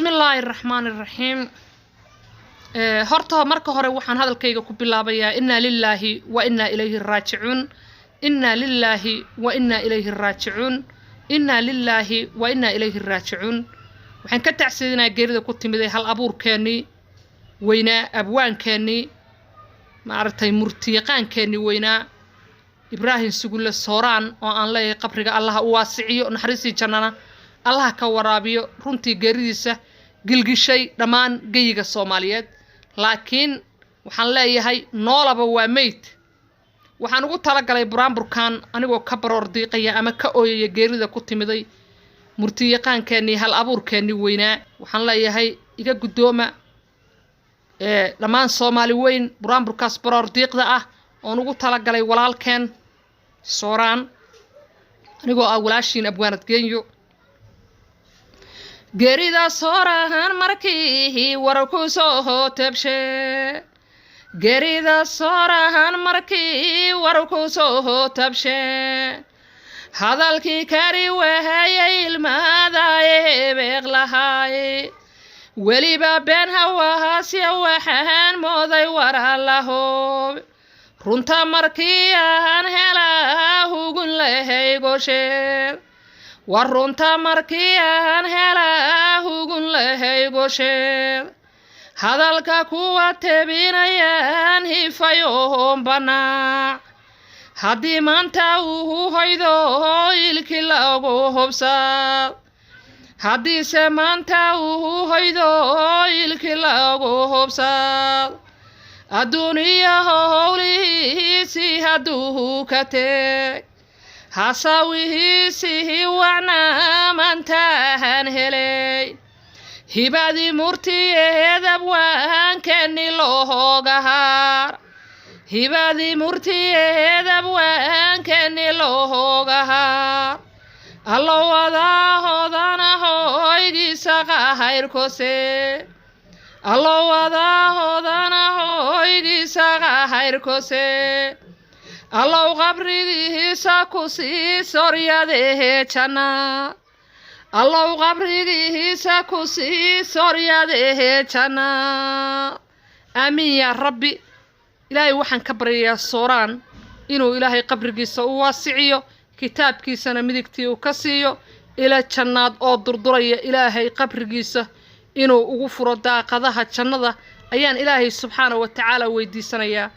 بسم الله الرحمن الرحيم. هرتها مركه هره waxaan hadalkayga ku bilaabayaa inna lillahi wa inna ilayhi raaji'un. Inna lillahi wa inna ilayhi raaji'un. Inna lillahi wa inna ilayhi raaji'un. waxaan ka tacsiinaa geerida ku timid hal abuurkeeni weyna abwaankeeni maartay murtiyaqaankeeni weyna Ibrahim Sugulle Sooraan oo aan leeyahay qabriga Allah u waasiciyo naxariisi jannana Allah ka waraabiyo runtii geeridiisa gilgishay dhamaan geyiga Soomaaliyeed laakiin waxaan leeyahay noolaba waa meyd waxaan ugu tala galay buraanburkan anigoo ka baroor diiqaya ama ka ooyay geerida ku timiday murtiyaqaankeeni hal abuurkeeni weynaa waxaan leeyahay iga gudooma dhamaan Soomaali weyn buraanburkaas baroor diiqda ah oo ugu tala galay walaalkeen Sooraan anigoo walaashiin abwaanad geenyo geerida Sooraan markii warku soo tabshe geerida Sooraan markii warku soo tabshe hadalkii kari waayay ilmaada beeqlahay waliba been hawaas waxaan mooday waraalaho runta markii aan helaa hugun lehay gosheed warunta markii aan helaa hugun lehay gosheed hadalka kuwa tabinayaan hifayo banaac haddii maanta uu hoydo ilki lagu hubsad haddiise maanta uu hoydo ilki lagu hubsad adduuniya howlihiisii hadduu ka teg hasawihiisii wacnaa maantaan helay hibadii murtiyeed abwaankeeni looga haar hibadii murtiyeed abwaankeeni looga haar allow wadaahoodana hoygiisa qahayrkose allow wadaahoodana hoygiisa qahayrkose allow qabrigiisa ku sii soryadee janna allow qabrigiisa ku sii soryadee janna amiin ya rabbi ilaahay waxaan ka baryayaa Sooraan inuu ilaahay qabrigiisa u waasiciyo kitaabkiisana midigtii uu ka siiyo ila jannaad oo durduraya ilaahay qabrigiisa inuu ugu furo daaqadaha jannada ayaan ilaahay subxaanahu wa ta'aala weydiisanayaa